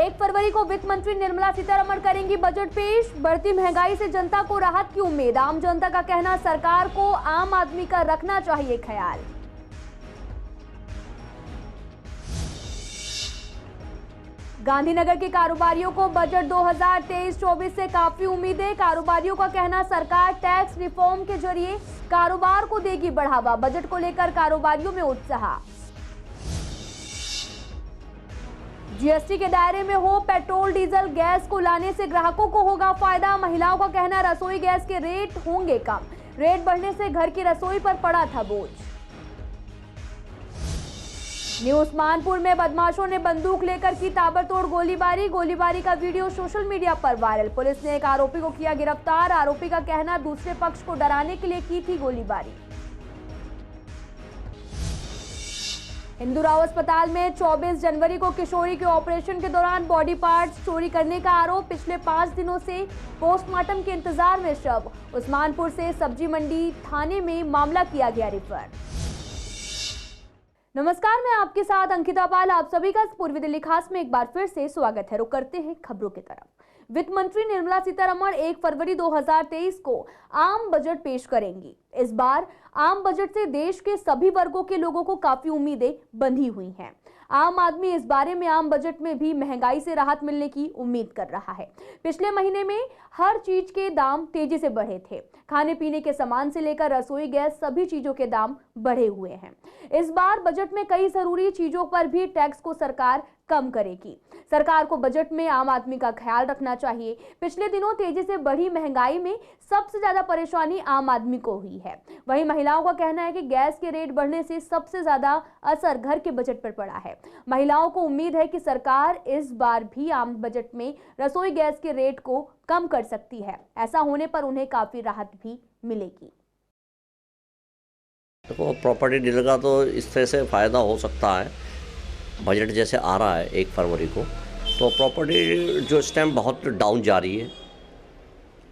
1 फरवरी को वित्त मंत्री निर्मला सीतारमण करेंगी बजट पेश। बढ़ती महंगाई से जनता को राहत की उम्मीद। आम जनता का कहना, सरकार को आम आदमी का रखना चाहिए ख्याल। गांधीनगर के कारोबारियों को बजट 2023-24 से काफी उम्मीदें। कारोबारियों का कहना, सरकार टैक्स रिफॉर्म के जरिए कारोबार को देगी बढ़ावा। बजट को लेकर कारोबारियों में उत्साह। जीएसटी के दायरे में हो पेट्रोल डीजल गैस को लाने से ग्राहकों को होगा फायदा। महिलाओं का कहना, रसोई गैस के रेट होंगे कम। रेट बढ़ने से घर की रसोई पर पड़ा था बोझ। न्यू उस्मानपुर में बदमाशों ने बंदूक लेकर की ताबड़तोड़ गोलीबारी। गोलीबारी का वीडियो सोशल मीडिया पर वायरल। पुलिस ने एक आरोपी को किया गिरफ्तार। आरोपी का कहना, दूसरे पक्ष को डराने के लिए की थी गोलीबारी। हिंदूराव अस्पताल में 24 जनवरी को किशोरी के ऑपरेशन के दौरान बॉडी पार्ट्स चोरी करने का आरोप। पिछले 5 दिनों से पोस्टमार्टम के इंतजार में शव। उस्मानपुर से सब्जी मंडी थाने में मामला किया गया रेफर। नमस्कार, मैं आपके साथ अंकिता पाल। आप सभी का पूर्वी दिल्ली खास में एक बार फिर से स्वागत है। रुक करते हैं खबरों की तरफ। वित्त मंत्री निर्मला सीतारमण 1 फरवरी 2023 को आम बजट पेश करेंगी। इस बार आम बजट से देश के सभी वर्गों के लोगों को काफी उम्मीदें बंधी हुई हैं। आम आदमी इस बारे में आम बजट में भी महंगाई से राहत मिलने की उम्मीद कर रहा है। पिछले महीने में हर चीज के दाम तेजी से बढ़े थे। खाने पीने के सामान से लेकर रसोई गैस सभी चीजों के दाम बढ़े हुए हैं। इस बार बजट में कई जरूरी चीजों पर भी टैक्स को सरकार कम करेगी। सरकार को बजट में आम आदमी का ख्याल रखना चाहिए। पिछले दिनों तेजी से बढ़ी महंगाई में सबसे ज्यादा परेशानी आम आदमी को हुई है। वहीं महिलाओं का कहना है कि गैस के रेट बढ़ने से सबसे ज्यादा असर घर के बजट पर पड़ा है। महिलाओं को उम्मीद है कि सरकार इस बार भी आम बजट में रसोई गैस के रेट को कम कर सकती है। ऐसा होने पर उन्हें काफी राहत भी मिलेगी। देखो, प्रॉपर्टी डीलर का तो इस तरह से फ़ायदा हो सकता है। बजट जैसे आ रहा है 1 फरवरी को, तो प्रॉपर्टी जो इस टाइम बहुत डाउन जा रही है।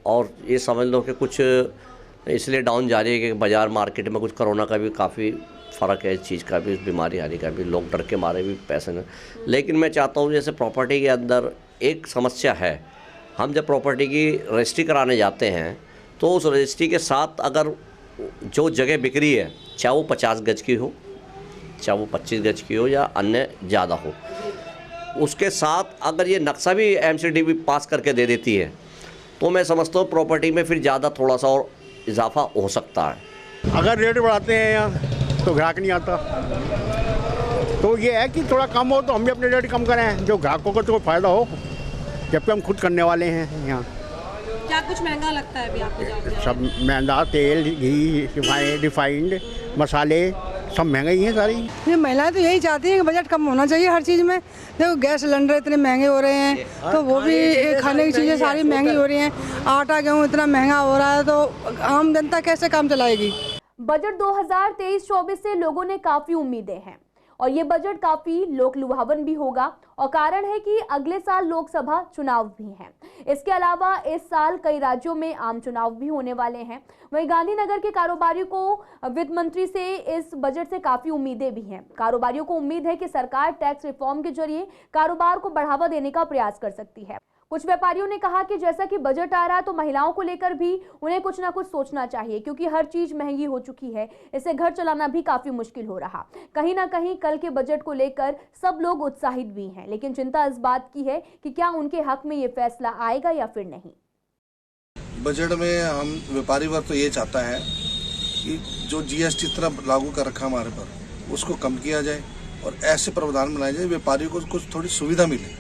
और ये समझ लो कि कुछ इसलिए डाउन जा रही है कि बाज़ार मार्केट में कुछ कोरोना का भी काफ़ी फ़र्क है, इस चीज़ का भी, इस बीमारी आने का भी, लोग डर के मारे भी पैसे नहीं। लेकिन मैं चाहता हूँ, जैसे प्रॉपर्टी के अंदर एक समस्या है, हम जब प्रॉपर्टी की रजिस्ट्री कराने जाते हैं तो उस रजिस्ट्री के साथ अगर जो जगह बिक रही है, चाहे वो 50 गज की हो, चाहे वो 25 गज की हो या अन्य ज़्यादा हो, उसके साथ अगर ये नक्शा भी एमसीडी पास करके दे देती है तो मैं समझता हूँ प्रॉपर्टी में फिर ज़्यादा थोड़ा सा और इजाफा हो सकता है। अगर रेट बढ़ाते हैं यहाँ तो ग्राहक नहीं आता, तो ये है कि थोड़ा कम हो तो हम भी अपने रेट कम करें, जो ग्राहकों को तो फ़ायदा हो, जबकि हम खुद करने वाले हैं। यहाँ क्या कुछ महंगा लगता है अभी आपको? सब महंगा, तेल, घी, रिफाइंड, मसाले सब महंगे ही हैं सारी। ये महिलाएं तो यही चाहती हैं कि बजट कम होना चाहिए हर चीज़ में। देखो, गैस सिलेंडर इतने महंगे हो रहे हैं तो वो भी खाने की चीज़ें सारी महंगी हो रही हैं। आटा गेहूँ इतना महंगा हो रहा है तो आम जनता कैसे काम चलाएगी। बजट 2023-24 से लोगों ने काफी उम्मीदें हैं और ये बजट काफी लोक लुभावन भी होगा। और कारण है कि अगले साल लोकसभा चुनाव भी हैं। इसके अलावा इस साल कई राज्यों में आम चुनाव भी होने वाले हैं। वहीं गांधीनगर के कारोबारियों को वित्त मंत्री से इस बजट से काफी उम्मीदें भी हैं। कारोबारियों को उम्मीद है कि सरकार टैक्स रिफॉर्म के जरिए कारोबार को बढ़ावा देने का प्रयास कर सकती है। कुछ व्यापारियों ने कहा कि जैसा कि बजट आ रहा है तो महिलाओं को लेकर भी उन्हें कुछ ना कुछ सोचना चाहिए, क्योंकि हर चीज महंगी हो चुकी है। इससे घर चलाना भी काफी मुश्किल हो रहा। कहीं ना कहीं कल के बजट को लेकर सब लोग उत्साहित भी हैं, लेकिन चिंता इस बात की है कि क्या उनके हक में ये फैसला आएगा या फिर नहीं। बजट में हम व्यापारी वर्ग तो ये चाहता है कि जो जीएसटी तरह लागू कर रखा हमारे पर, उसको कम किया जाए और ऐसे प्रावधान बनाए जाए व्यापारियों को कुछ थोड़ी सुविधा मिले।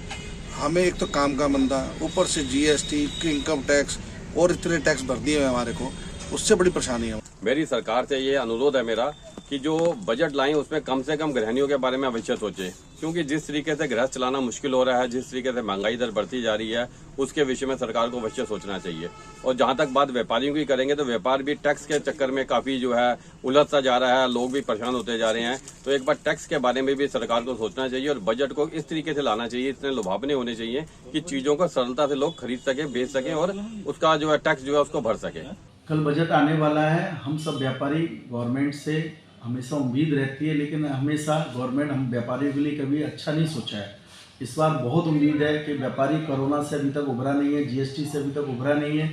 हमें एक तो काम का मंदा, ऊपर से जीएसटी, इनकम टैक्स और इतने टैक्स भर दिए हैं हमारे को, उससे बड़ी परेशानी है। मेरी सरकार से ये अनुरोध है मेरा कि जो बजट लाएं उसमें कम से कम गृहिणियों के बारे में अवश्य सोचे, क्योंकि जिस तरीके से गृहस्थ चलाना मुश्किल हो रहा है, जिस तरीके से महंगाई दर बढ़ती जा रही है, उसके विषय में सरकार को अवश्य सोचना चाहिए। और जहां तक बात व्यापारियों की करेंगे तो व्यापार भी टैक्स के चक्कर में काफी जो है उलझता जा रहा है, लोग भी परेशान होते जा रहे हैं। तो एक बार टैक्स के बारे में भी सरकार को सोचना चाहिए और बजट को इस तरीके से लाना चाहिए, इतने लुभावने होने चाहिए कि चीजों को सरलता से लोग खरीद सके, बेच सके और उसका जो है टैक्स जो है उसको भर सके। कल बजट आने वाला है। हम सब व्यापारी गवर्नमेंट से हमेशा उम्मीद रहती है, लेकिन हमेशा गवर्नमेंट हम व्यापारियों के लिए कभी अच्छा नहीं सोचा है। इस बार बहुत उम्मीद है कि व्यापारी कोरोना से अभी तक उभरा नहीं है, जीएसटी से अभी तक उभरा नहीं है,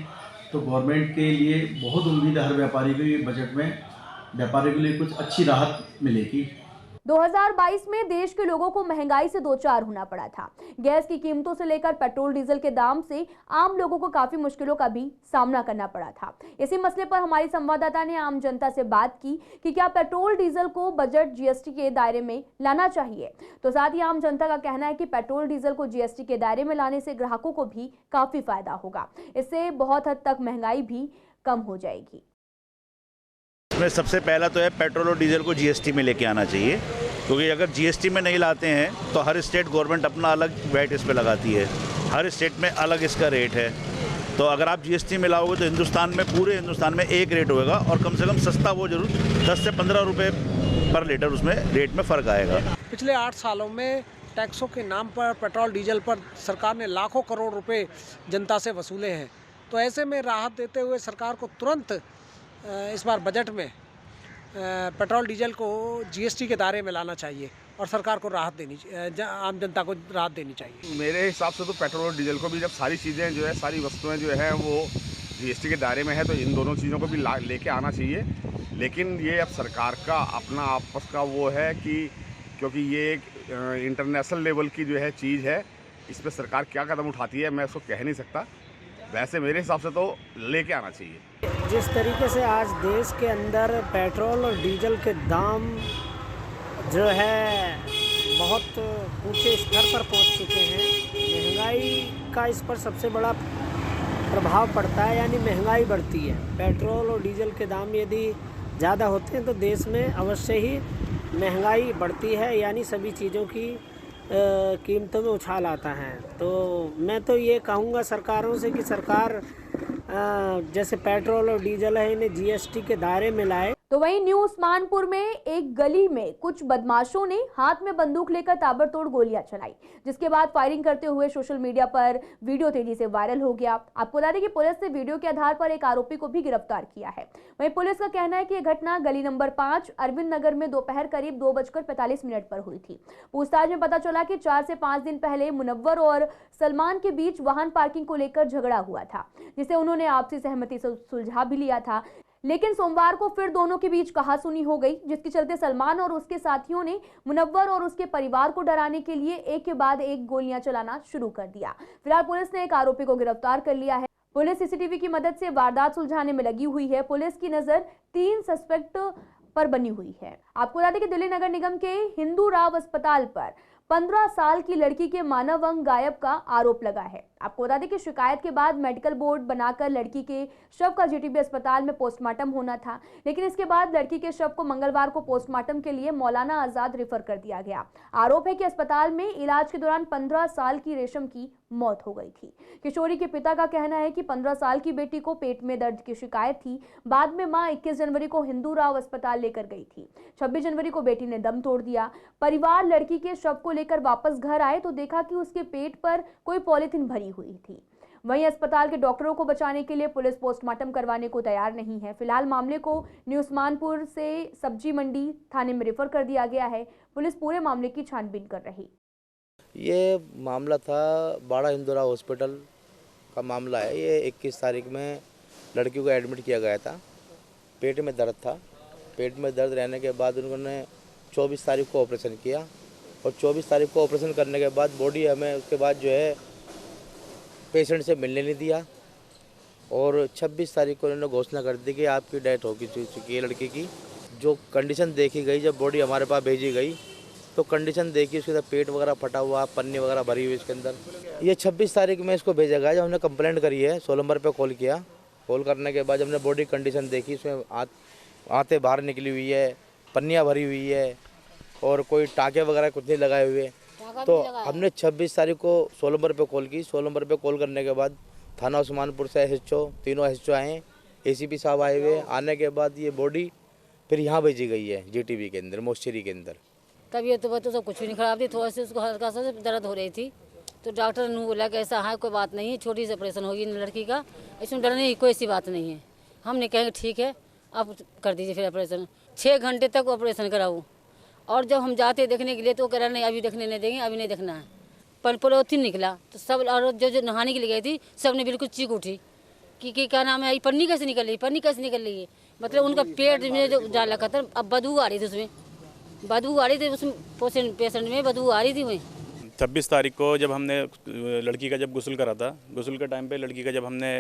तो गवर्नमेंट के लिए बहुत उम्मीद है हर व्यापारी को ये बजट में व्यापारी के लिए कुछ अच्छी राहत मिलेगी। 2022 में देश के लोगों को महंगाई से दो चार होना पड़ा था। गैस की कीमतों से लेकर पेट्रोल डीजल के दाम से आम लोगों को काफी मुश्किलों का भी सामना करना पड़ा था। इसी मसले पर हमारी संवाददाता ने आम जनता से बात की कि क्या पेट्रोल डीजल को बजट जीएसटी के दायरे में लाना चाहिए। तो साथ ही आम जनता का कहना है कि पेट्रोल डीजल को जीएसटी के दायरे में लाने से ग्राहकों को भी काफी फायदा होगा। इससे बहुत हद तक महंगाई भी कम हो जाएगी। इसमें सबसे पहला तो है पेट्रोल और डीजल को जीएसटी में लेके आना चाहिए, क्योंकि अगर जीएसटी में नहीं लाते हैं तो हर स्टेट गवर्नमेंट अपना अलग वैट इस पे लगाती है, हर स्टेट में अलग इसका रेट है। तो अगर आप जीएसटी में लाओगे तो हिंदुस्तान में, पूरे हिंदुस्तान में एक रेट होगा और कम से कम सस्ता वो जरूर 10 से 15 रुपये पर लीटर उसमें रेट में फ़र्क आएगा। पिछले 8 सालों में टैक्सों के नाम पर पेट्रोल डीजल पर सरकार ने लाखों करोड़ रुपए जनता से वसूले हैं। तो ऐसे में राहत देते हुए सरकार को तुरंत इस बार बजट में पेट्रोल डीजल को जीएसटी के दायरे में लाना चाहिए और सरकार को राहत देनी, आम जनता को राहत देनी चाहिए। मेरे हिसाब से तो पेट्रोल और डीजल को भी जब सारी चीज़ें जो है, सारी वस्तुएं जो है वो जीएसटी के दायरे में है, तो इन दोनों चीज़ों को भी लेके आना चाहिए। लेकिन ये अब सरकार का अपना आपस का वो है कि क्योंकि ये एक इंटरनेशनल लेवल की जो है चीज़ है, इस पर सरकार क्या कदम उठाती है मैं उसको कह नहीं सकता। वैसे मेरे हिसाब से तो लेके आना चाहिए। जिस तरीके से आज देश के अंदर पेट्रोल और डीजल के दाम जो है बहुत ऊंचे स्तर पर पहुंच चुके हैं, महंगाई का इस पर सबसे बड़ा प्रभाव पड़ता है, यानी महंगाई बढ़ती है। पेट्रोल और डीजल के दाम यदि ज़्यादा होते हैं तो देश में अवश्य ही महंगाई बढ़ती है, यानी सभी चीज़ों की कीमतों में उछाल आता है। तो मैं तो ये कहूँगा सरकारों से कि सरकार जैसे पेट्रोल और डीजल है इन्हें जीएसटी के दायरे में लाए। तो वहीं न्यू उस्मानपुर में एक गली में कुछ बदमाशों ने हाथ में बंदूक लेकर ताबड़तोड़ गोलियां चलाई, जिसके बाद फायरिंग करते हुए सोशल मीडिया पर वीडियो तेजी से वायरल हो गया। आपको बता दें कि पुलिस ने वीडियो के आधार पर एक आरोपी को भी गिरफ्तार किया है। वहीं पुलिस का कहना है कि यह घटना गली नंबर 5 अरविंद नगर में दोपहर करीब 2:45 पर हुई थी। पूछताछ में पता चला कि 4 से 5 दिन पहले मुनव्वर और सलमान के बीच वाहन पार्किंग को लेकर झगड़ा हुआ था, जिसे उन्होंने आपसी सहमति से सुलझा भी लिया था। लेकिन सोमवार को फिर दोनों के बीच कहासुनी हो गई, जिसके चलते सलमान और उसके साथियों ने मुनव्वर और उसके परिवार को डराने के लिए एक के बाद एक गोलियां चलाना शुरू कर दिया। फिलहाल पुलिस ने एक आरोपी को गिरफ्तार कर लिया है। पुलिस सीसीटीवी की मदद से वारदात सुलझाने में लगी हुई है। पुलिस की नजर 3 सस्पेक्ट पर बनी हुई है। आपको बता दें कि दिल्ली नगर निगम के हिंदू राव अस्पताल पर 15 साल की लड़की के मानव अंग गायब का आरोप लगा है। आपको बता दें कि शिकायत के बाद मेडिकल बोर्ड बनाकर लड़की के शव का जीटीबी अस्पताल में पोस्टमार्टम होना था, लेकिन इसके बाद लड़की के शव को मंगलवार को पोस्टमार्टम के लिए मौलाना आजाद रेफर कर दिया गया। आरोप है कि अस्पताल में इलाज के दौरान 15 साल की रेशम की मौत हो गई थी। किशोरी के पिता का कहना है कि 15 साल की बेटी को पेट में दर्द की शिकायत थी। बाद में मां 21 जनवरी को हिंदू राव अस्पताल लेकर गई थी। 26 जनवरी को बेटी ने दम तोड़ दिया। परिवार लड़की के शव को लेकर वापस घर आए तो देखा कि उसके पेट पर कोई पॉलीथिन भरी हुई थी। वहीं अस्पताल के डॉक्टरों को बचाने के लिए पुलिस पोस्टमार्टम करवाने को तैयार नहीं है। फिलहाल मामले को न्यू उस्मानपुर से सब्जी मंडी थाने में रेफर कर दिया गया है। पुलिस पूरे मामले की छानबीन कर रही। ये मामला था बाड़ा हिंदूरा हॉस्पिटल का मामला है। ये 21 तारीख में लड़की को एडमिट किया गया था। पेट में दर्द था। पेट में दर्द रहने के बाद उन्होंने 24 तारीख को ऑपरेशन किया और 24 तारीख को ऑपरेशन करने के बाद बॉडी हमें उसके बाद जो है पेशेंट से मिलने नहीं दिया और 26 तारीख को उन्होंने घोषणा कर दी कि आपकी डेथ हो चुकी है लड़की की। जो कंडीशन देखी गई, जब बॉडी हमारे पास भेजी गई तो कंडीशन देखी, उसके अंदर पेट वगैरह फटा हुआ, पन्नी वगैरह भरी हुई इसके अंदर। ये 26 तारीख में इसको भेजा गया। जब हमने कंप्लेंट करी है 16 नंबर पे कॉल किया। कॉल करने के बाद हमने बॉडी कंडीशन देखी, उसमें आते बाहर निकली हुई है, पन्नियाँ भरी हुई है और कोई टाँके वगैरह कुछ नहीं लगाए हुए। तो हमने 26 तारीख को 16 नंबर पे कॉल की। 16 नंबर पे कॉल करने के बाद थाना उस्मानपुर से एसएचओ, तीनों एसएचओ आए, एसीपी साहब आए हुए। आने के बाद ये बॉडी फिर यहाँ भेजी गई है जीटीबी के अंदर, मोस्चरी के अंदर। तबीयत तो सब कुछ भी नहीं खराब थी, थोड़ा सा उसको हल्का सा दर्द हो रही थी। तो डॉक्टर ने बोला कि ऐसा है कोई बात नहीं है, छोटी सी ऑपरेशन होगी लड़की का, इसमें डरने की कोई ऐसी बात नहीं है। हमने कहा ठीक है आप कर दीजिए फिर ऑपरेशन। 6 घंटे तक ऑपरेशन कराऊँ और जब हम जाते देखने के लिए तो कह रहा नहीं अभी देखने नहीं देंगे, अभी नहीं देखना है। पॉलीथीन निकला तो सब, और जो नहाने के लिए गई थी सब ने बिल्कुल चीख उठी कि क्या नाम है, ये पन्नी कैसे निकल रही, पन्नी कैसे निकल रही है। मतलब उनका पेट में जो जाल रखा था, अब बदबू आ रही थी, उसमें बदबू आ रही थी, उसमें पेशेंट में बदबू आ रही थी। वहीं 26 तारीख को जब हमने लड़की का जब गुस्ल करा था, गुस्ल के टाइम पे लड़की का जब हमने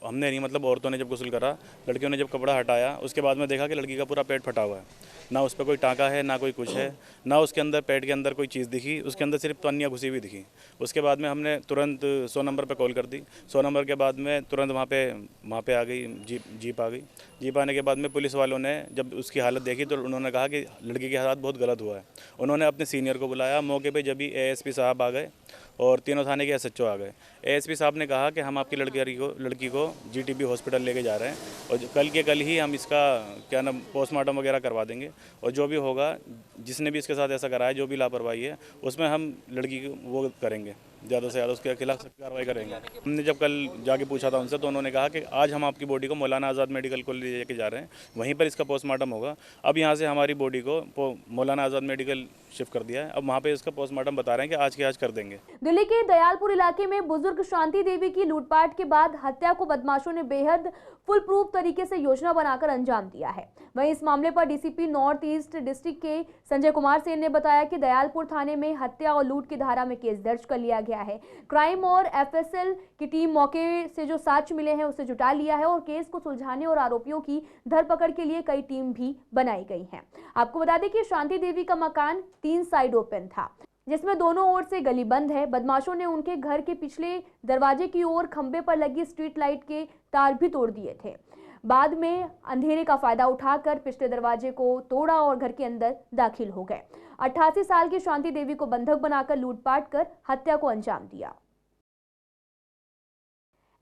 नहीं मतलब औरतों ने जब गुस्ल करा, लड़कियों ने जब कपड़ा हटाया, उसके बाद में देखा कि लड़की का पूरा पेट फटा हुआ है, ना उस पर कोई टाँका है ना कोई कुछ है, ना उसके अंदर पेट के अंदर कोई चीज़ दिखी, उसके अंदर सिर्फ पन्नियाँ घुसी हुई दिखी। उसके बाद में हमने तुरंत 100 नंबर पर कॉल कर दी। 100 नंबर के बाद में तुरंत वहाँ पे आ गई जीप आ गई। जीप आने के बाद में पुलिस वालों ने जब उसकी हालत देखी तो उन्होंने कहा कि लड़की के हालात बहुत गलत हुआ है। उन्होंने अपने सीनियर को बुलाया। मौके पे जब भी ASP साहब आ गए और तीनों थाने के SHO आ गए। ASP साहब ने कहा कि हम आपकी लड़की को GTB हॉस्पिटल लेके जा रहे हैं और कल ही हम इसका क्या नाम पोस्टमार्टम वगैरह करवा देंगे, और जो भी होगा, जिसने भी इसके साथ ऐसा कराया, जो भी लापरवाही है, उसमें हम लड़की को वो करेंगे, ज़्यादा से ज़्यादा उसके खिलाफ सख्त कार्रवाई करेंगे। हमने जब कल जाके पूछा था उनसे तो उन्होंने कहा कि आज हम आपकी बॉडी को मौलाना आज़ाद मेडिकल कॉलेज लेके जा रहे हैं, वहीं पर इसका पोस्टमार्टम होगा। अब यहाँ से हमारी बॉडी को मौलाना आज़ाद मेडिकल शिफ्ट कर दिया है। अब वहाँ पे इसका पोस्टमार्टम बता रहे हैं कि आज के आज कर देंगे। दिल्ली के दयालपुर इलाके में बुजुर्ग शांति देवी की लूटपाट के बाद हत्या को बदमाशों ने बेहद फुल प्रूफ तरीके से योजना बनाकर अंजाम दिया है। वहीं इस मामले पर DCP नॉर्थ ईस्ट डिस्ट्रिक्ट के संजय कुमार सेन ने बताया कि दयालपुर थाने में हत्या और लूट की धारा में केस दर्ज कर लिया गया है। क्राइम और FSL की टीम मौके से जो साक्ष्य मिले हैं उसे जुटा लिया है और केस को सुलझाने और आरोपियों की धरपकड़ के लिए कई टीम भी बनाई गई हैं। आपको बता दें कि शांति देवी का मकान 3 साइड ओपन था, जिसमें दोनों ओर से गली बंद है। बदमाशों ने उनके घर के पिछले दरवाजे की ओर खंबे पर लगी स्ट्रीट लाइट के तार भी तोड़ दिए थे। बाद में अंधेरे का फायदा उठाकर पिछले दरवाजे को तोड़ा और घर के अंदर दाखिल हो गए। 88 साल की शांति देवी को बंधक बनाकर लूटपाट कर हत्या को अंजाम दिया।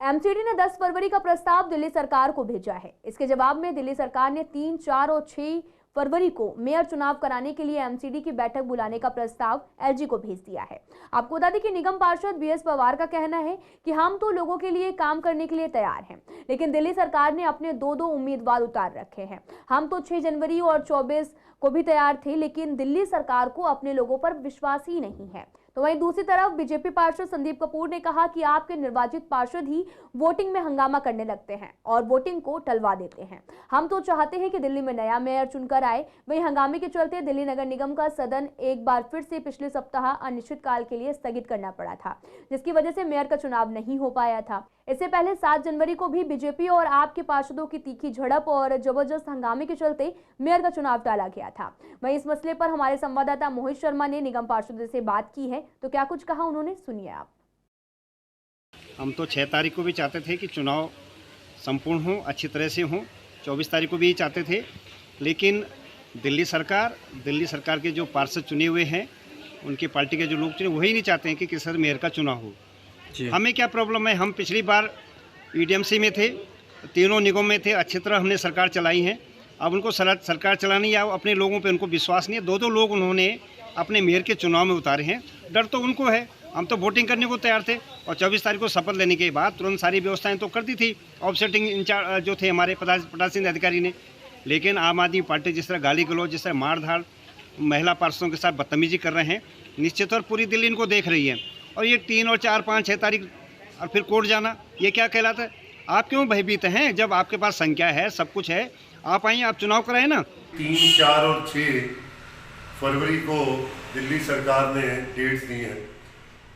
MCD ने 10 फरवरी का प्रस्ताव दिल्ली सरकार को भेजा है। इसके जवाब में दिल्ली सरकार ने 3, 4 और 6 फरवरी को मेयर चुनाव कराने के लिए MCD की बैठक बुलाने का प्रस्ताव LG को भेज दिया है। आपको बता दें कि निगम पार्षद BS पवार का कहना है कि हम तो लोगों के लिए काम करने के लिए तैयार हैं, लेकिन दिल्ली सरकार ने अपने 2 उम्मीदवार उतार रखे हैं। हम तो 6 जनवरी और 24 को भी तैयार थे, लेकिन दिल्ली सरकार को अपने लोगों पर विश्वास ही नहीं है। तो वहीं दूसरी तरफ बीजेपी पार्षद संदीप कपूर ने कहा कि आपके निर्वाचित पार्षद ही वोटिंग में हंगामा करने लगते हैं और वोटिंग को टलवा देते हैं। हम तो चाहते हैं कि दिल्ली में नया मेयर चुनकर आए। वहीं हंगामे के चलते दिल्ली नगर निगम का सदन एक बार फिर से पिछले सप्ताह अनिश्चितकाल के लिए स्थगित करना पड़ा था, जिसकी वजह से मेयर का चुनाव नहीं हो पाया था। इससे पहले 7 जनवरी को भी बीजेपी और आप के पार्षदों की तीखी झड़प और जबरदस्त हंगामे के चलते मेयर का चुनाव टाला गया था। वहीं इस मसले पर हमारे संवाददाता मोहित शर्मा ने निगम पार्षदों से बात की है, तो क्या कुछ कहा उन्होंने, सुनिए आप। हम तो 6 तारीख को भी चाहते थे कि चुनाव संपूर्ण हो, अच्छी तरह से हो। 24 तारीख को भी चाहते थे, लेकिन दिल्ली सरकार के जो पार्षद चुने हुए हैं, उनकी पार्टी के जो लोग चुने, वही नहीं चाहते हैं कि किसी मेयर का चुनाव हो। हमें क्या प्रॉब्लम है, हम पिछली बार EDMC में थे, तीनों निगम में थे, अच्छी तरह हमने सरकार चलाई है। अब उनको सरकार चलानी या अपने लोगों पे उनको विश्वास नहीं है। 2 लोग उन्होंने अपने मेयर के चुनाव में उतारे हैं। डर तो उनको है, हम तो वोटिंग करने को तैयार थे और 24 तारीख को शपथ लेने के बाद तुरंत सारी व्यवस्थाएं तो कर दी थी ऑफसेटिंग इंचार्ज जो थे हमारे पदासीन अधिकारी ने। लेकिन आम आदमी पार्टी जिस तरह गाली गलौज, जिस तरह मारधाड़, महिला पार्षदों के साथ बदतमीजी कर रहे हैं, निश्चित तौर पूरी दिल्ली इनको देख रही है। और ये 3 और 4, 5, 6 तारीख और फिर कोर्ट जाना, ये क्या कहलाता है? आप क्यों भयभीत हैं जब आपके पास संख्या है, सब कुछ है? आप आइए, आप चुनाव कराएं ना। 3, 4 और 6 फरवरी को दिल्ली सरकार ने डेट्स दी हैं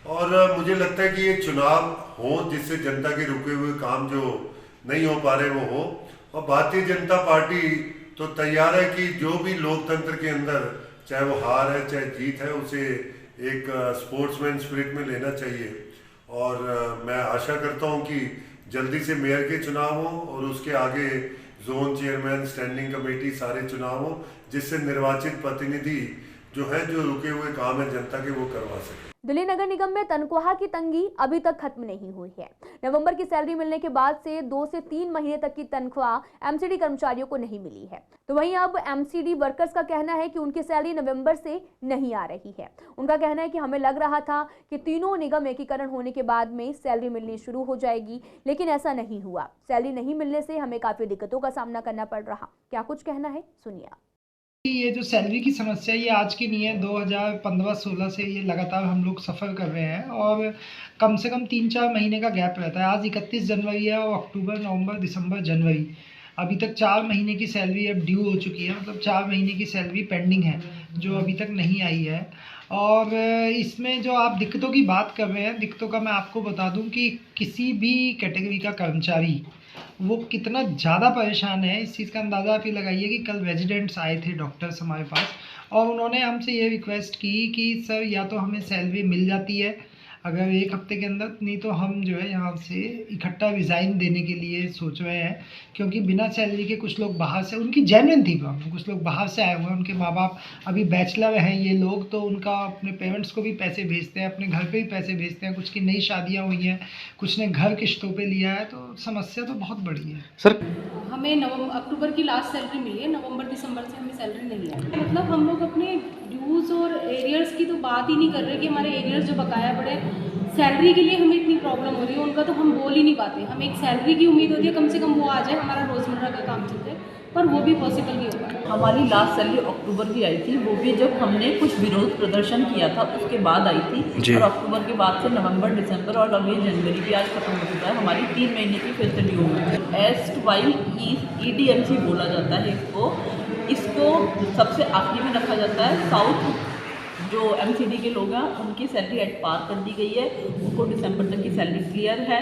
और मुझे लगता है कि ये चुनाव हो जिससे जनता के रुके हुए काम जो नहीं हो पा रहे वो हो। और भारतीय जनता पार्टी तो तैयार है कि जो भी लोकतंत्र के अंदर, चाहे वो हार है चाहे जीत है, उसे एक स्पोर्ट्समैन स्पिरिट में लेना चाहिए। और मैं आशा करता हूं कि जल्दी से मेयर के चुनाव हो और उसके आगे जोन चेयरमैन, स्टैंडिंग कमेटी, सारे चुनाव हो, जिससे निर्वाचित प्रतिनिधि जो है, जो रुके हुए काम है जनता के, वो करवा सके। दिल्ली नगर निगम में तनख्वाह की तंगी अभी तक खत्म नहीं हुई है। नवंबर की सैलरी मिलने के बाद से 2 से 3 महीने तक की तनख्वाह MCD कर्मचारियों को नहीं मिली है। तो वहीं अब MCD वर्कर्स का कहना है कि उनकी सैलरी नवंबर से नहीं आ रही है। उनका कहना है कि हमें लग रहा था कि तीनों निगम एकीकरण होने के बाद में सैलरी मिलनी शुरू हो जाएगी, लेकिन ऐसा नहीं हुआ। सैलरी नहीं मिलने से हमें काफी दिक्कतों का सामना करना पड़ रहा। क्या कुछ कहना है, सुनिए। ये जो सैलरी की समस्या ये आज की नहीं है, 2015-16 से ये लगातार हम लोग सफ़र कर रहे हैं और कम से कम 3-4 महीने का गैप रहता है। आज 31 जनवरी है और अक्टूबर, नवंबर, दिसंबर, जनवरी अभी तक 4 महीने की सैलरी अब ड्यू हो चुकी है, मतलब 4 महीने की सैलरी पेंडिंग है जो अभी तक नहीं आई है। और इसमें जो आप दिक्कतों की बात कर रहे हैं, दिक्कतों का मैं आपको बता दूं कि किसी भी कैटेगरी का कर्मचारी वो कितना ज़्यादा परेशान है, इस चीज़ का अंदाज़ा आप ये लगाइए कि कल रेजिडेंट्स आए थे डॉक्टर्स हमारे पास और उन्होंने हमसे ये रिक्वेस्ट की कि सर या तो हमें सैलरी मिल जाती है अगर 1 हफ्ते के अंदर, नहीं तो हम जो है यहाँ से इकट्ठा रिज़ाइन देने के लिए सोच रहे हैं, क्योंकि बिना सैलरी के कुछ लोग बाहर से, उनकी जेन्युइन थी प्रॉब्लम, कुछ लोग बाहर से आए हुए हैं, उनके माँ बाप अभी बैचलर हैं ये लोग, तो उनका अपने पेरेंट्स को भी पैसे भेजते हैं, अपने घर पे भी पैसे भेजते हैं, कुछ की नई शादियाँ हुई हैं, कुछ ने घर किश्तों पे लिया है, तो समस्या तो बहुत बड़ी है। सर हमें अक्टूबर की लास्ट सैलरी मिली है, नवंबर दिसंबर से हमें सैलरी नहीं आई। मतलब हम लोग अपने ड्यूज़ और एरियर्स की तो बात ही नहीं कर रहे कि हमारे एरियर्स जो बकाया पड़े, सैलरी के लिए हमें इतनी प्रॉब्लम हो रही है, उनका तो हम बोल ही नहीं पाते। हमें एक सैलरी की उम्मीद होती है, कम से कम वो आ जाए, हमारा रोज़मर्रा का काम चल जाए, पर वो भी पॉसिबल नहीं होगा। हमारी लास्ट सैलरी अक्टूबर की आई थी, वो भी जब हमने कुछ विरोध प्रदर्शन किया था उसके बाद आई थी, और अक्टूबर के बाद से नवंबर, दिसंबर और अभी जनवरी भी आज खत्म हो चुका है, हमारी 3 महीने की फिर से ड्यू है। एस्ट वाई EDMC बोला जाता है इसको सबसे आखिरी में रखा जाता है। साउथ जो MCD के लोग हैं उनकी सैलरी एट पार कर दी गई है, उनको दिसंबर तक की सैलरी क्लियर है।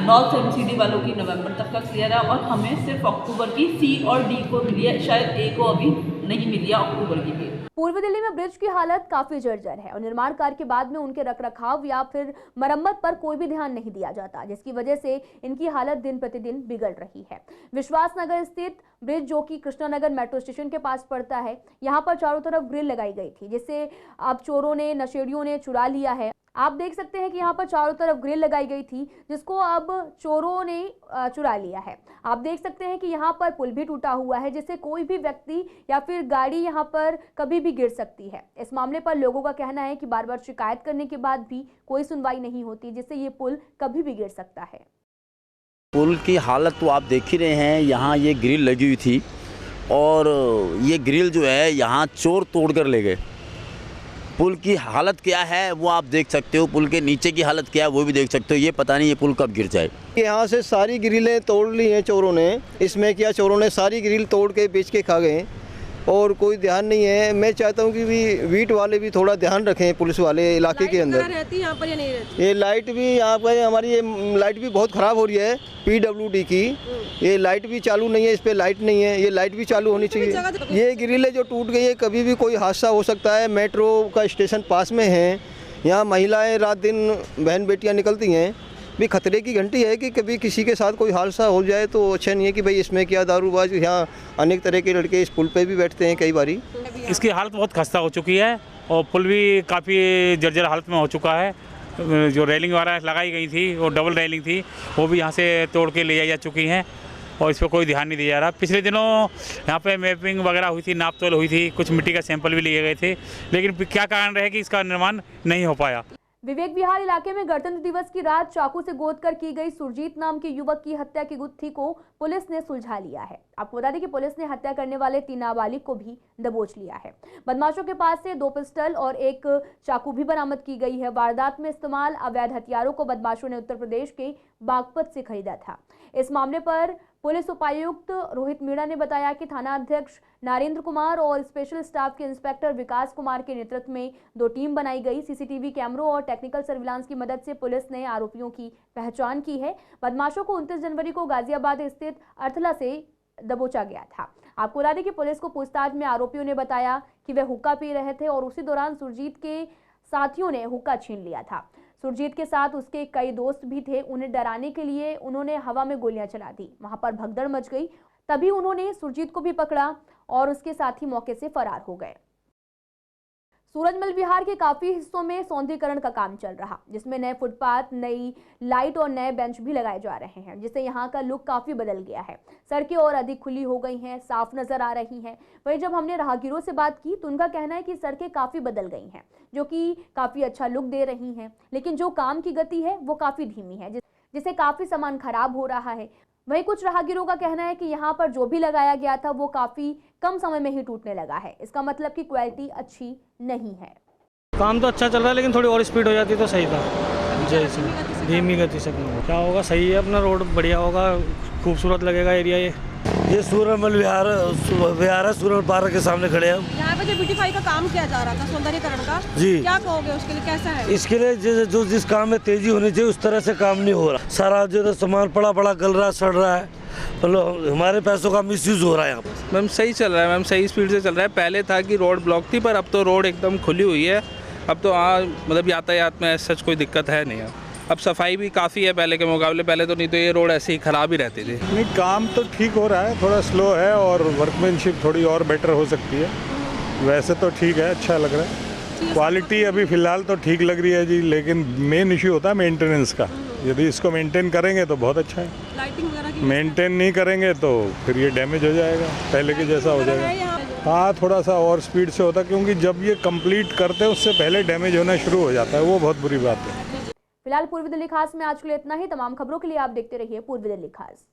नॉर्थ MCD वालों की नवंबर तक का क्लियर है और हमें सिर्फ अक्टूबर की C और D को मिली है, शायद A को अभी नहीं मिली है अक्टूबर की भी। पूर्वी दिल्ली में ब्रिज की हालत काफी जर्जर है और निर्माण कार्य के बाद में उनके रखरखाव या फिर मरम्मत पर कोई भी ध्यान नहीं दिया जाता, जिसकी वजह से इनकी हालत दिन प्रतिदिन बिगड़ रही है। विश्वास नगर स्थित ब्रिज जो कि कृष्णानगर मेट्रो स्टेशन के पास पड़ता है, यहाँ पर चारों तरफ ग्रिल लगाई गई थी, जिससे अब चोरों ने, नशेड़ियों ने चुरा लिया है। आप देख सकते हैं कि यहाँ पर चारों तरफ ग्रिल लगाई गई थी, जिसको अब चोरों ने चुरा लिया है। आप देख सकते हैं कि यहाँ पर पुल भी टूटा हुआ है, जिससे कोई भी व्यक्ति या फिर गाड़ी यहाँ पर कभी भी गिर सकती है। इस मामले पर लोगों का कहना है कि बार बार शिकायत करने के बाद भी कोई सुनवाई नहीं होती, जिससे ये पुल कभी भी गिर सकता है। पुल की हालत तो आप देख ही रहे हैं, यहाँ ये ग्रिल लगी हुई थी और ये ग्रिल जो है यहाँ चोर तोड़ कर ले गए। पुल की हालत क्या है वो आप देख सकते हो, पुल के नीचे की हालत क्या है वो भी देख सकते हो। ये पता नहीं ये पुल कब गिर जाए। यहाँ से सारी ग्रिलें तोड़ ली हैं चोरों ने। इसमें क्या, चोरों ने सारी ग्रिल तोड़ के बेच के खा गए और कोई ध्यान नहीं है। मैं चाहता हूँ कि वीट वाले भी थोड़ा ध्यान रखें, पुलिस वाले इलाके के अंदर। रहती यहाँ पर या नहीं रहती? ये लाइट भी यहाँ पर हमारी, ये लाइट भी बहुत ख़राब हो रही है PWD की। ये लाइट भी चालू नहीं है, इस पर लाइट नहीं है, ये लाइट भी चालू होनी चाहिए। ये ग्रिलें जो टूट गई है, कभी भी कोई हादसा हो सकता है। मेट्रो का स्टेशन पास में है, यहाँ महिलाएँ रात दिन बहन बेटियाँ निकलती हैं, भी खतरे की घंटी है कि कभी किसी के साथ कोई हादसा हो जाए तो अच्छा नहीं है कि भाई इसमें क्या दारूबाज। यहाँ अनेक तरह के लड़के इस पुल पे भी बैठते हैं कई बारी। इसकी हालत बहुत खस्ता हो चुकी है और पुल भी काफ़ी जर्जर हालत में हो चुका है। जो रेलिंग वगैरह लगाई गई थी वो डबल रेलिंग थी, वो भी यहाँ से तोड़ के ले जा चुकी हैं और इस पर कोई ध्यान नहीं दिया जा रहा। पिछले दिनों यहाँ पे मैपिंग वगैरह हुई थी, नाप तोल हुई थी, कुछ मिट्टी का सैंपल भी लिए गए थे, लेकिन क्या कारण रहे कि इसका निर्माण नहीं हो पाया। विवेक विहार इलाके में गणतंत्र दिवस की रात चाकू से गोद कर की गई सुरजीत नाम के युवक की हत्या की गुत्थी को पुलिस ने सुलझा लिया है। आपको बता दें कि पुलिस ने हत्या करने वाले 3 नाबालिग को भी दबोच लिया है। बदमाशों के पास से 2 पिस्टल और 1 चाकू भी बरामद की गई है। वारदात में इस्तेमाल अवैध हथियारों को बदमाशों ने उत्तर प्रदेश के बागपत से खरीदा था। इस मामले पर पुलिस उपायुक्त रोहित मीणा ने बताया कि थाना अध्यक्ष नरेंद्र कुमार और स्पेशल स्टाफ के इंस्पेक्टर विकास कुमार के नेतृत्व में 2 टीम बनाई गई। सीसीटीवी कैमरों और टेक्निकल सर्विलांस की मदद से पुलिस ने आरोपियों की पहचान की है। बदमाशों को 29 जनवरी को गाजियाबाद स्थित अर्थला से दबोचा गया था। आपको बता दें कि पुलिस को पूछताछ में आरोपियों ने बताया कि वे हुक्का पी रहे थे और उसी दौरान सुरजीत के साथियों ने हुक्का छीन लिया था। सुरजीत के साथ उसके कई दोस्त भी थे। उन्हें डराने के लिए उन्होंने हवा में गोलियां चला दी। वहां पर भगदड़ मच गई। तभी उन्होंने सुरजीत को भी पकड़ा और उसके साथी मौके से फरार हो गए। सूरजमल विहार के काफी हिस्सों में सौंदर्यीकरण का काम चल रहा, जिसमें नए फुटपाथ, नई लाइट और नए बेंच भी लगाए जा रहे हैं, जिससे यहाँ का लुक काफी बदल गया है। सड़कें और अधिक खुली हो गई हैं, साफ नजर आ रही हैं। वहीं जब हमने राहगीरों से बात की तो उनका कहना है कि सड़कें काफी बदल गई हैं, जो कि काफी अच्छा लुक दे रही हैं, लेकिन जो काम की गति है वो काफी धीमी है, जिससे काफी सामान खराब हो रहा है। वहीं कुछ राहगीरों का कहना है कि यहाँ पर जो भी लगाया गया था वो काफी कम समय में ही टूटने लगा है। इसका मतलब कि क्वालिटी अच्छी नहीं है। काम तो अच्छा चल रहा है, लेकिन थोड़ी और स्पीड हो जाती तो सही था। जैसे धीमी गति से क्या होगा, सही है, अपना रोड बढ़िया होगा, खूबसूरत लगेगा एरिया। ये सूरजमल विहार है, सूरजमल पार्क के सामने खड़े हैं हम। यहाँ पे जो ब्यूटीफाई का काम किया जा रहा था, सौंदर्यीकरण का, जी, क्या कहोगे उसके लिए, कैसा है? इसके लिए जो जिस काम में तेजी होनी चाहिए उस तरह से काम नहीं हो रहा। सारा जो सामान पड़ा गल रहा है, सड़ रहा है, मतलब हमारे पैसों का मिसयूज हो रहा है यहाँ पर। मैम सही चल रहा है, मैम सही स्पीड से चल रहा है। पहले था कि रोड ब्लॉक थी, पर अब तो रोड एकदम खुली हुई है। अब तो मतलब यातायात में सच कोई दिक्कत है नहीं। अब सफाई भी काफ़ी है पहले के मुकाबले। पहले तो नहीं तो ये रोड ऐसे ही ख़राब ही रहती थी। नहीं, काम तो ठीक हो रहा है, थोड़ा स्लो है और वर्कमैनशिप थोड़ी और बेटर हो सकती है। वैसे तो ठीक है, अच्छा लग रहा है। क्वालिटी अभी फ़िलहाल तो ठीक लग रही है जी, लेकिन मेन इशू होता है मेंटेनेंस का। यदि इसको मेंटेन करेंगे तो बहुत अच्छा है, लाइटिंग वगैरह की मेंटेन नहीं करेंगे तो फिर ये डैमेज हो जाएगा, पहले के जैसा हो जाएगा। हाँ, थोड़ा सा और स्पीड से होता, क्योंकि जब ये कंप्लीट करते हैं उससे पहले डैमेज होना शुरू हो जाता है, वो बहुत बुरी बात है। फिलहाल पूर्वी दिल्ली खास में आज के लिए इतना ही। तमाम खबरों के लिए आप देखते रहिए पूर्वी दिल्ली खास।